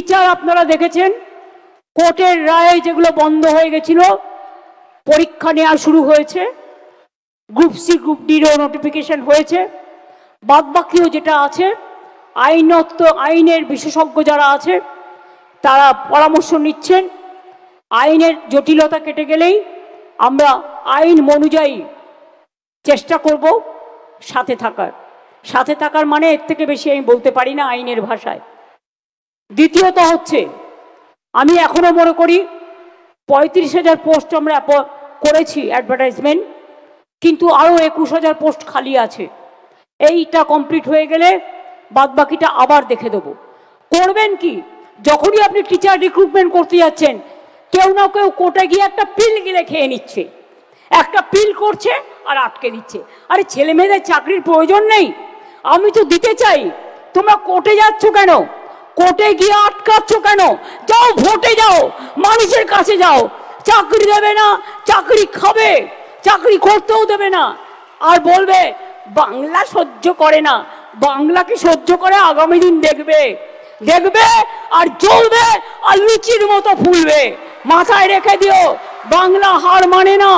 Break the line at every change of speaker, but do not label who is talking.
Teacher আপনারা দেখেছেন কোর্টের রায়ে যেগুলো বন্ধ হয়ে গেছিল, পরীক্ষা নেওয়া শুরু হয়েছে, গ্রুপ সি গ্রুপ ডিরও নোটিফিকেশন হয়েছে। বাদবাকিও যেটা আছে আইনের বিশেষজ্ঞ যারা আছে তারা পরামর্শ নিচ্ছেন। আইনের জটিলতা কেটে গেলেই আমরা আইন অনুযায়ী চেষ্টা করব সাথে থাকার মানে এর থেকে বেশি আমি বলতে পারি না আইনের ভাষায়। দ্বিতীয়ত হচ্ছে, আমি এখনো মনে করি 35,000 পোস্ট আমরা করেছি অ্যাডভার্টাইজমেন্ট, কিন্তু আরও 21,000 পোস্ট খালি আছে। এইটা কমপ্লিট হয়ে গেলে বাদবাকিটা আবার দেখে দেবো। করবেন কি, যখনই আপনি টিচার রিক্রুটমেন্ট করতে যাচ্ছেন, কেউ না কেউ কোর্টে গিয়ে একটা পিল গিলে খেয়ে নিচ্ছে, একটা পিল করছে আর আটকে দিচ্ছে। আরে ছেলে মেয়েদের চাকরির প্রয়োজন নেই, আমি তো দিতে চাই, তোমরা কোর্টে যাচ্ছ কেন? কোর্টে গিয়ে আটকাচ্ছ কেন? যাও ভোটে যাও, মানুষের কাছে যাও। চাকরি দেবে না, চাকরি খাবে, চাকরি করতেও দেবে না, আর বলবে বাংলা সহ্য করে না। বাংলাকে সহ্য করে আগামী দিন দেখবে আর জ্বলবে আর লুচির মতো ফুলবে। মাথায় রেখে দিও, বাংলা হার মানে না।